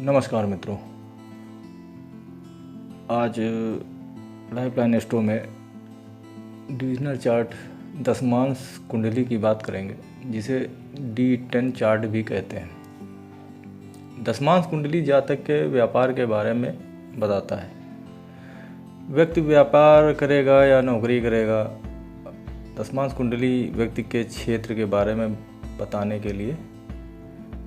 नमस्कार मित्रों, आज लाइफ प्लान एस्ट्रो में डिविजनल चार्ट दशमांश कुंडली की बात करेंगे, जिसे D10 चार्ट भी कहते हैं। दशमांश कुंडली जातक के व्यापार के बारे में बताता है। व्यक्ति व्यापार करेगा या नौकरी करेगा, दशमांश कुंडली व्यक्ति के क्षेत्र के बारे में बताने के लिए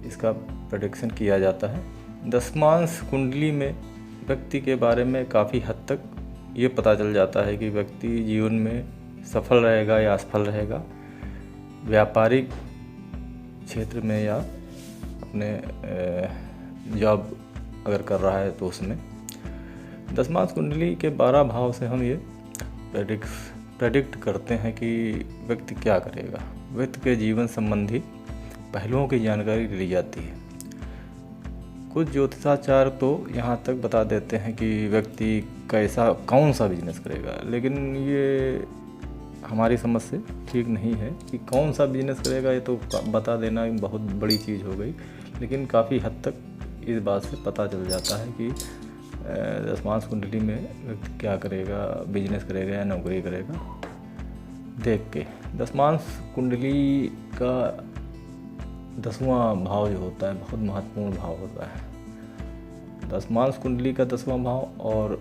इसका प्रेडिक्शन किया जाता है। दशमांश कुंडली में व्यक्ति के बारे में काफ़ी हद तक ये पता चल जाता है कि व्यक्ति जीवन में सफल रहेगा या असफल रहेगा, व्यापारिक क्षेत्र में या अपने जॉब अगर कर रहा है तो उसमें। दशमांश कुंडली के 12 भाव से हम ये प्रेडिक्ट करते हैं कि व्यक्ति क्या करेगा। व्यक्ति के जीवन संबंधी पहलुओं की जानकारी ली जाती है। कुछ ज्योतिषाचार्य तो यहाँ तक बता देते हैं कि व्यक्ति कौन सा बिजनेस करेगा, लेकिन ये हमारी समझ से ठीक नहीं है कि कौन सा बिजनेस करेगा। ये तो बता देना बहुत बड़ी चीज़ हो गई, लेकिन काफ़ी हद तक इस बात से पता चल जाता है कि दशमांश कुंडली में व्यक्ति क्या करेगा, बिजनेस करेगा या नौकरी करेगा देख के। दशमांश कुंडली का 10वां भाव जो होता है बहुत महत्वपूर्ण भाव होता है। दशमांश कुंडली का 10वां भाव और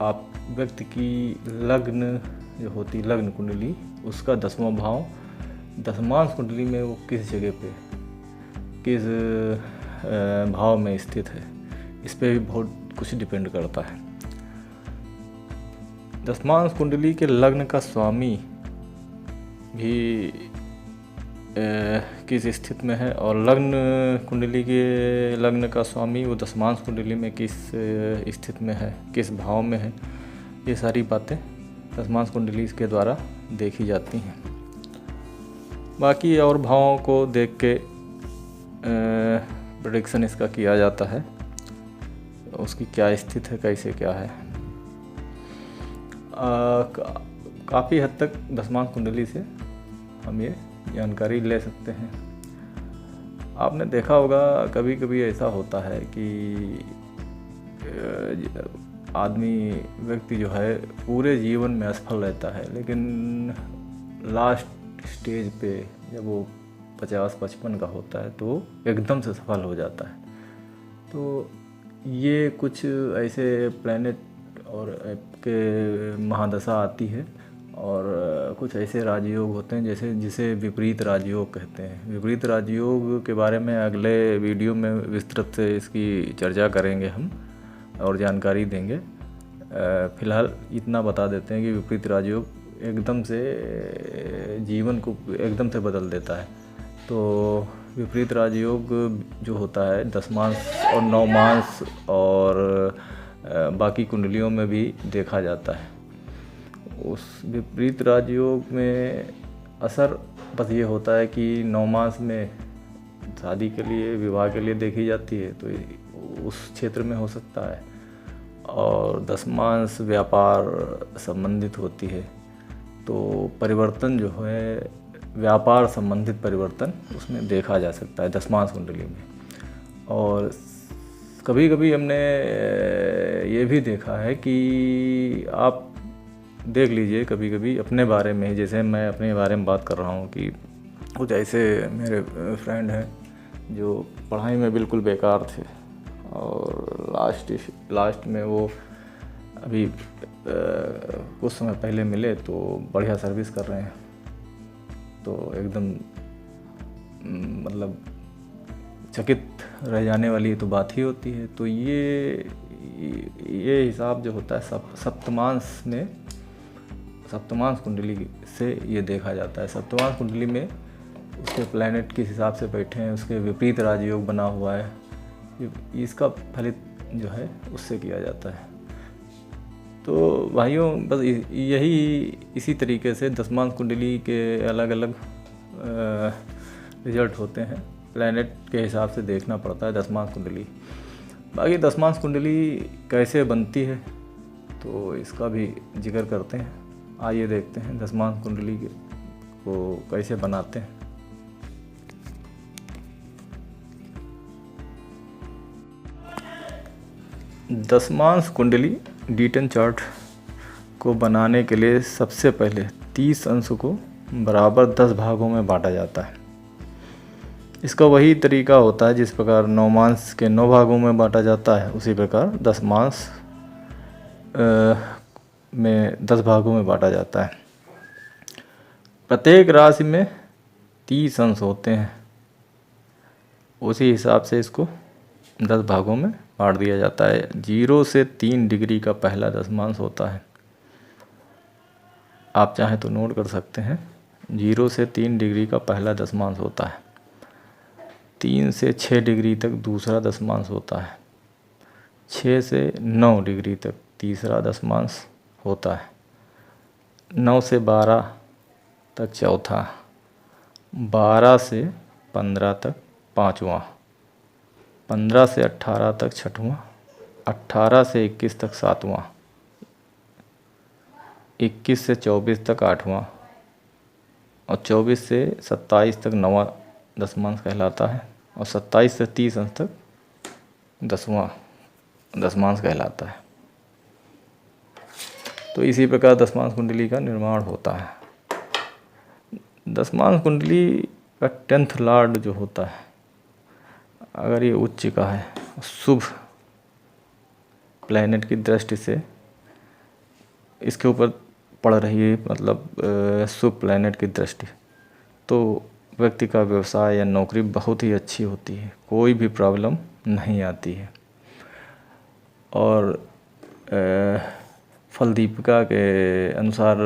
आप व्यक्ति की लग्न जो होती है, लग्न कुंडली, उसका 10वां भाव दशमांश कुंडली में वो किस जगह पे, किस भाव में स्थित है, इस पे भी बहुत कुछ डिपेंड करता है। दशमांश कुंडली के लग्न का स्वामी भी किस स्थिति में है और लग्न कुंडली के लग्न का स्वामी वो दशमांश कुंडली में किस स्थिति में है, किस भाव में है, ये सारी बातें दशमांश कुंडली के द्वारा देखी जाती हैं। बाकी और भावों को देख के प्रेडिक्शन इसका किया जाता है, उसकी क्या स्थिति है, कैसे क्या है। काफ़ी हद तक दशमांश कुंडली से हम ये जानकारी ले सकते हैं। आपने देखा होगा कभी कभी ऐसा होता है कि व्यक्ति जो है पूरे जीवन में असफल रहता है, लेकिन लास्ट स्टेज पे जब वो 50-55 का होता है तो एकदम से सफल हो जाता है। तो ये कुछ ऐसे प्लैनेट और के महादशा आती है और कुछ ऐसे राजयोग होते हैं जिसे विपरीत राजयोग कहते हैं। विपरीत राजयोग के बारे में अगले वीडियो में विस्तृत से इसकी चर्चा करेंगे हम और जानकारी देंगे। फिलहाल इतना बता देते हैं कि विपरीत राजयोग एकदम से जीवन को एकदम से बदल देता है। तो विपरीत राजयोग जो होता है दशमांश और नवमांश और बाकी कुंडलियों में भी देखा जाता है। उस विपरीत राजयोग में असर बस ये होता है कि नवमांश में शादी के लिए, विवाह के लिए देखी जाती है तो उस क्षेत्र में हो सकता है, और दशमांश व्यापार संबंधित होती है तो परिवर्तन जो है व्यापार संबंधित परिवर्तन उसमें देखा जा सकता है दशमांश कुंडली में। और कभी कभी हमने ये भी देखा है कि आप देख लीजिए कभी कभी अपने बारे में, जैसे मैं अपने बारे में बात कर रहा हूँ कि कुछ ऐसे मेरे फ्रेंड हैं जो पढ़ाई में बिल्कुल बेकार थे और लास्ट में वो अभी कुछ समय पहले मिले तो बढ़िया सर्विस कर रहे हैं। तो एकदम मतलब चकित रह जाने वाली तो बात ही होती है। तो ये हिसाब जो होता है सप्तमांश कुंडली से ये देखा जाता है। सप्तमांश कुंडली में उसके प्लैनेट किस हिसाब से बैठे हैं, उसके विपरीत राजयोग बना हुआ है, इसका फलित जो है उससे किया जाता है। तो भाइयों बस इसी तरीके से दशमांश कुंडली के अलग अलग रिजल्ट होते हैं। प्लैनेट के हिसाब से देखना पड़ता है दशमांश कुंडली। बाकी दशमांश कुंडली कैसे बनती है तो इसका भी जिक्र करते हैं। आइए देखते हैं दशमांश कुंडली को कैसे बनाते हैं। दशमांश कुंडली D10 चार्ट को बनाने के लिए सबसे पहले 30 अंश को बराबर 10 भागों में बांटा जाता है। इसका वही तरीका होता है जिस प्रकार नौमांश के 9 भागों में बांटा जाता है, उसी प्रकार दशमांश में 10 भागों में बांटा जाता है। प्रत्येक राशि में 30 अंश होते हैं, उसी हिसाब से इसको 10 भागों में बांट दिया जाता है। 0 से 3 डिग्री का पहला दशमांश होता है, आप चाहें तो नोट कर सकते हैं। 0 से 3 डिग्री का पहला दशमांश होता है। 3 से 6 डिग्री तक दूसरा दशमांश होता है। 6 से 9 डिग्री तक तीसरा दशमांश होता है। 9 से 12 तक चौथा, 12 से 15 तक पाँचवा, 15 से 18 तक छठवां, 18 से 21 तक सातवां, 21 से 24 तक आठवां और 24 से 27 तक नौवां दशमांश कहलाता है और 27 से 30 अंश तक 10वां दशमांश कहलाता है। तो इसी प्रकार दशमांश कुंडली का निर्माण होता है। दशमांश कुंडली का 10th लॉर्ड जो होता है, अगर ये उच्च का है, शुभ प्लैनेट की दृष्टि से इसके ऊपर पड़ रही है, मतलब शुभ प्लैनेट की दृष्टि, तो व्यक्ति का व्यवसाय या नौकरी बहुत ही अच्छी होती है, कोई भी प्रॉब्लम नहीं आती है। और फलदीपिका के अनुसार,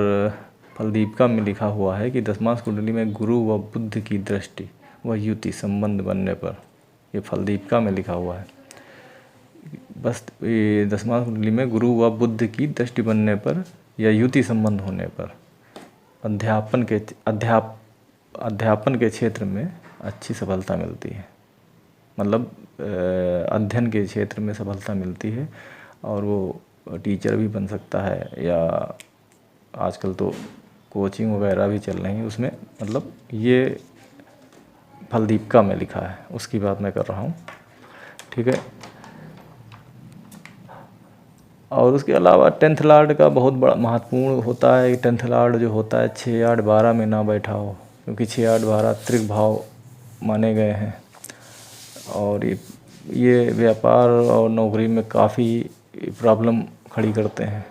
फलदीपिका में लिखा हुआ है कि दशमांश कुंडली में गुरु व बुध की दृष्टि व युति संबंध बनने पर, ये फलदीपिका में लिखा हुआ है, बस ये दशमांश कुंडली में गुरु व बुध की दृष्टि बनने पर या युति संबंध होने पर अध्यापन के क्षेत्र में अच्छी सफलता मिलती है। मतलब अध्ययन के क्षेत्र में सफलता मिलती है और वो टीचर भी बन सकता है, या आजकल तो कोचिंग वगैरह भी चल रही हैं उसमें, मतलब ये फलदीपिका में लिखा है, उसकी बात मैं कर रहा हूँ, ठीक है। और उसके अलावा 10th लॉर्ड का बहुत बड़ा महत्वपूर्ण होता है। 10th लॉर्ड जो होता है 6, 8, 12 में ना बैठा हो, क्योंकि 6, 8, 12 त्रिक भाव माने गए हैं और ये व्यापार और नौकरी में काफ़ी प्रॉब्लम खड़ी करते हैं।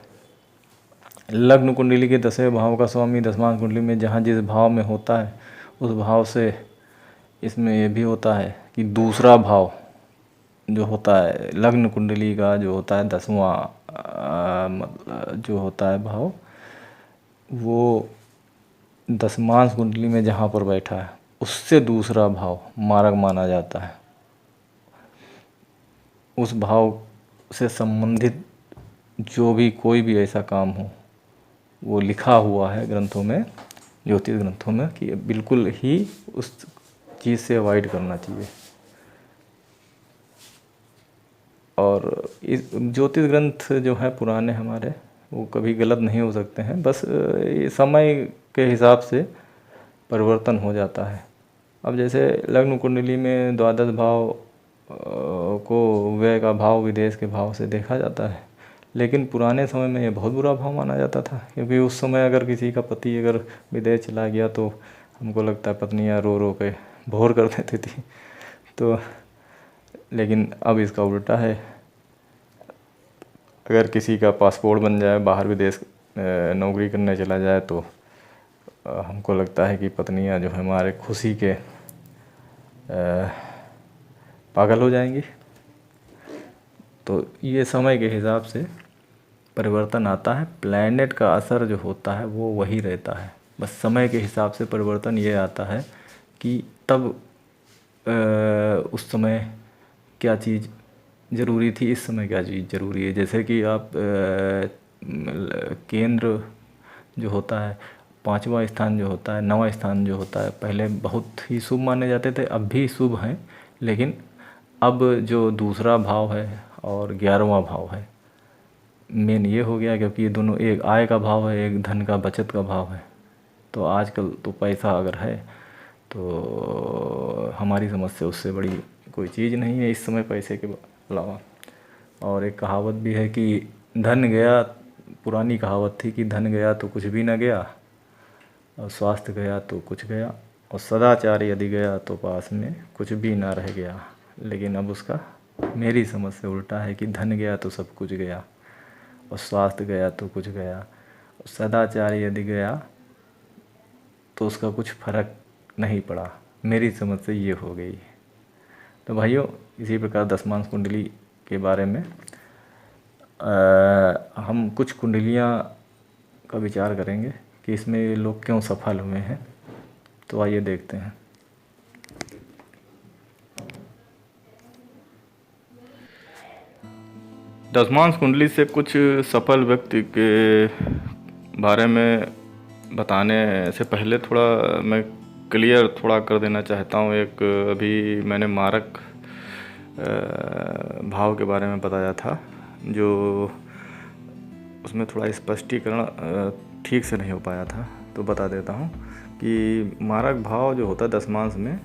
लग्न कुंडली के 10वें भाव का स्वामी दशमांश कुंडली में जहाँ जिस भाव में होता है, उस भाव से इसमें ये भी होता है कि दूसरा भाव जो होता है लग्न कुंडली का, जो होता है 10वां जो होता है भाव, वो दशमांश कुंडली में जहाँ पर बैठा है उससे दूसरा भाव मारक माना जाता है। उस भाव से संबंधित जो भी कोई भी ऐसा काम हो, वो लिखा हुआ है ग्रंथों में, ज्योतिष ग्रंथों में, कि बिल्कुल ही उस चीज़ से अवॉइड करना चाहिए। और इस ज्योतिष ग्रंथ जो है पुराने हमारे, वो कभी गलत नहीं हो सकते हैं, बस ये समय के हिसाब से परिवर्तन हो जाता है। अब जैसे लग्न कुंडली में द्वादश भाव को व्यय का भाव विदेश के भाव से देखा जाता है, लेकिन पुराने समय में ये बहुत बुरा भाव माना जाता था, क्योंकि उस समय अगर किसी का पति अगर विदेश चला गया तो हमको लगता है पत्नियां रो रो के भोर कर देती थी। तो लेकिन अब इसका उल्टा है, अगर किसी का पासपोर्ट बन जाए, बाहर विदेश नौकरी करने चला जाए, तो हमको लगता है कि पत्नियां जो है हमारे खुशी के पागल हो जाएंगी। तो ये समय के हिसाब से परिवर्तन आता है। प्लैनेट का असर जो होता है वो वही रहता है, बस समय के हिसाब से परिवर्तन ये आता है कि तब उस समय क्या चीज़ ज़रूरी थी, इस समय क्या चीज़ ज़रूरी है। जैसे कि आप केंद्र जो होता है, 5वां स्थान जो होता है, 9वां स्थान जो होता है, पहले बहुत ही शुभ माने जाते थे, अब भी शुभ हैं, लेकिन अब जो दूसरा भाव है और 11वां भाव है, मेन ये हो गया, क्योंकि ये दोनों एक आय का भाव है, एक धन का बचत का भाव है। तो आजकल तो पैसा अगर है तो हमारी समझ से उससे बड़ी कोई चीज़ नहीं है इस समय पैसे के अलावा। और एक कहावत भी है कि धन गया, पुरानी कहावत थी कि धन गया तो कुछ भी न गया, और स्वास्थ्य गया तो कुछ गया, और सदाचार यदि गया तो पास में कुछ भी ना रह गया। लेकिन अब उसका मेरी समझ से उल्टा है कि धन गया तो सब कुछ गया, और स्वास्थ्य गया तो कुछ गया, और सदाचार यदि गया तो उसका कुछ फर्क नहीं पड़ा। मेरी समझ से ये हो गई। तो भाइयों, इसी प्रकार दशमांश कुंडली के बारे में हम कुछ कुंडलियाँ का विचार करेंगे कि इसमें लोग क्यों सफल हुए हैं। तो आइए देखते हैं। दशमांश कुंडली से कुछ सफल व्यक्ति के बारे में बताने से पहले थोड़ा मैं क्लियर कर देना चाहता हूँ। एक अभी मैंने मारक भाव के बारे में बताया था, जो उसमें थोड़ा स्पष्टीकरण ठीक से नहीं हो पाया था, तो बता देता हूँ कि मारक भाव जो होता है दशमांश में,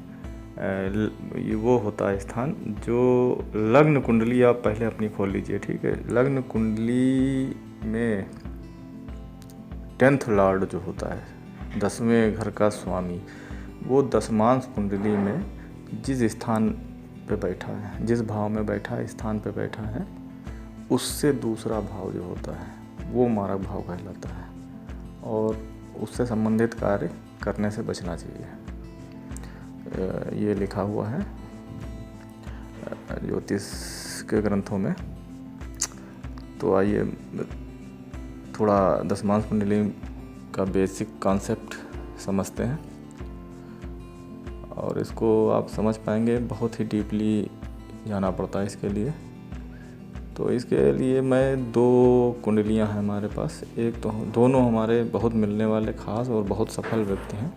ये वो होता है स्थान जो लग्न कुंडली, आप पहले अपनी खोल लीजिए, ठीक है। लग्न कुंडली में 10th लॉर्ड जो होता है, 10वें घर का स्वामी, वो दशमांश कुंडली में जिस स्थान पे बैठा है, जिस भाव में बैठा है, स्थान पे बैठा है, उससे दूसरा भाव जो होता है वो मारक भाव कहलाता है, और उससे संबंधित कार्य करने से बचना चाहिए। ये लिखा हुआ है ज्योतिष के ग्रंथों में। तो आइए थोड़ा दशमांश कुंडली का बेसिक कॉन्सेप्ट समझते हैं, और इसको आप समझ पाएंगे। बहुत ही डीपली जाना पड़ता है इसके लिए। तो इसके लिए मैं 2 कुंडलियां हैं हमारे पास। एक तो दोनों हमारे बहुत मिलने वाले खास और बहुत सफल व्यक्ति हैं।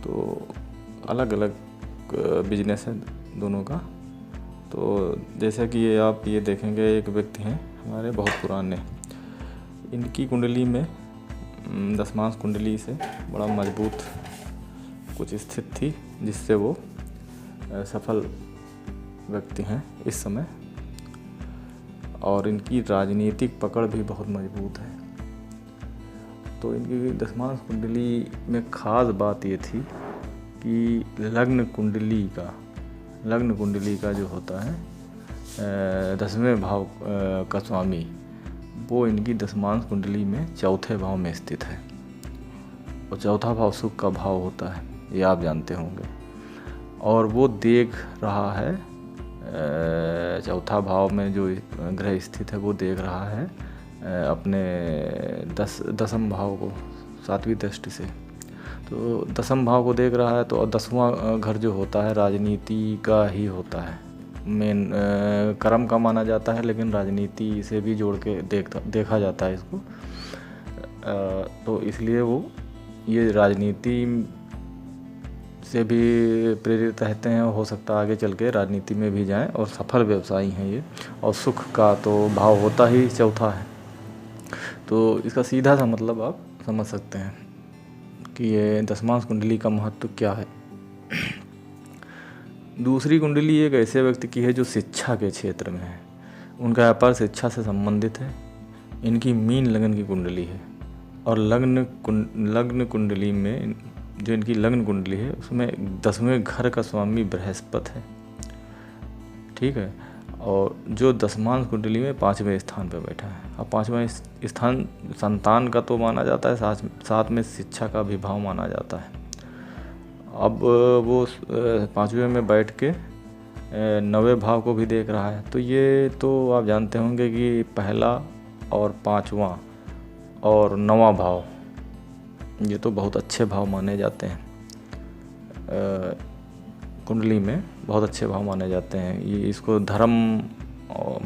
तो अलग अलग बिजनेस है दोनों का। तो जैसा कि ये आप ये देखेंगे, एक व्यक्ति हैं हमारे बहुत पुराने, इनकी कुंडली में दशमांश कुंडली से बड़ा मजबूत कुछ स्थिति थी, जिससे वो सफल व्यक्ति हैं इस समय, और इनकी राजनीतिक पकड़ भी बहुत मजबूत है। तो इनकी दशमांश कुंडली में ख़ास बात ये थी कि लग्न कुंडली का जो होता है 10वें भाव का स्वामी, वो इनकी दशमांश कुंडली में 4थे भाव में स्थित है, और 4था भाव सुख का भाव होता है, ये आप जानते होंगे। और वो देख रहा है 4था भाव में जो ग्रह स्थित है, वो देख रहा है अपने दसम भाव को 7वीं दृष्टि से। तो दसम भाव को देख रहा है, तो 10वां घर जो होता है राजनीति का ही होता है, मेन कर्म का माना जाता है, लेकिन राजनीति से भी जोड़ के देखा जाता है इसको। तो इसलिए वो ये राजनीति से भी प्रेरित रहते हैं, हो सकता है आगे चल के राजनीति में भी जाएं, और सफल व्यवसायी हैं ये। और सुख का तो भाव होता ही 4था है। तो इसका सीधा सा मतलब आप समझ सकते हैं कि ये दशमांश कुंडली का महत्व क्या है। दूसरी कुंडली एक ऐसे व्यक्ति की है जो शिक्षा के क्षेत्र में है, उनका व्यापार शिक्षा से संबंधित है। इनकी मीन लगन की कुंडली है, और लग्न कुंडली में जो इनकी लग्न कुंडली है उसमें 10वें घर का स्वामी बृहस्पति है, ठीक है। और जो दशमांश कुंडली में 5वें स्थान पर बैठा है। अब 5वां स्थान संतान का तो माना जाता है, साथ में शिक्षा का भी भाव माना जाता है। अब वो 5वें में बैठ के 9वें भाव को भी देख रहा है। तो ये तो आप जानते होंगे कि पहला और 5वां और 9वां भाव, ये तो बहुत अच्छे भाव माने जाते हैं, कुंडली में बहुत अच्छे भाव माने जाते हैं। ये इसको धर्म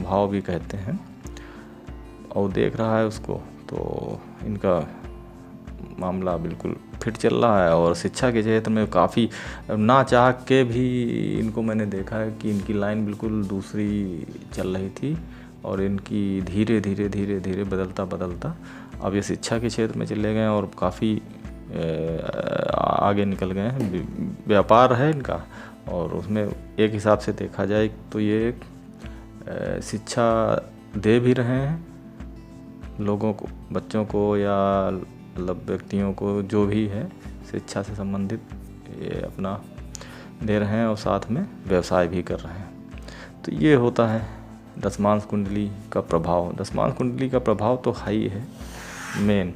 भाव भी कहते हैं, और देख रहा है उसको, तो इनका मामला बिल्कुल फिट चल रहा है। और शिक्षा के क्षेत्र में काफ़ी ना चाह के भी इनको मैंने देखा है कि इनकी लाइन बिल्कुल दूसरी चल रही थी, और इनकी धीरे धीरे बदलता अब ये शिक्षा के क्षेत्र में चले गए और काफ़ी आगे निकल गए हैं। व्यापार है इनका, और उसमें एक हिसाब से देखा जाए तो ये एक शिक्षा दे भी रहे हैं लोगों को, बच्चों को या मतलब व्यक्तियों को जो भी है शिक्षा से संबंधित, ये अपना दे रहे हैं और साथ में व्यवसाय भी कर रहे हैं। तो ये होता है दशमांश कुंडली का प्रभाव। दशमांश कुंडली का प्रभाव तो है ही है मेन।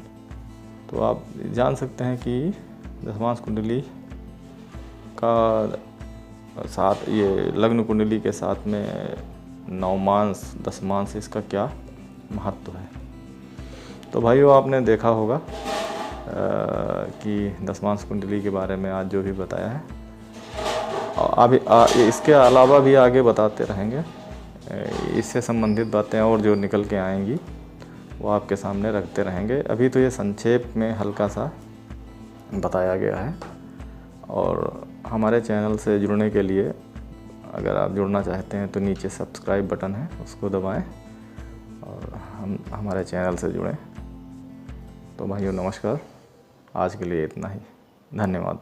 तो आप जान सकते हैं कि दशमांश कुंडली का साथ ये लग्न कुंडली के साथ में नवमांश दशमांश इसका क्या महत्व है। तो भाइयों, आपने देखा होगा कि दशमांश कुंडली के बारे में आज जो भी बताया है, अभी इसके अलावा भी आगे बताते रहेंगे। इससे संबंधित बातें और जो निकल के आएंगी वो आपके सामने रखते रहेंगे। अभी तो ये संक्षेप में हल्का सा बताया गया है। और हमारे चैनल से जुड़ने के लिए अगर आप जुड़ना चाहते हैं तो नीचे सब्सक्राइब बटन है, उसको दबाएं और हम हमारे चैनल से जुड़ें। तो भाइयों नमस्कार, आज के लिए इतना ही, धन्यवाद।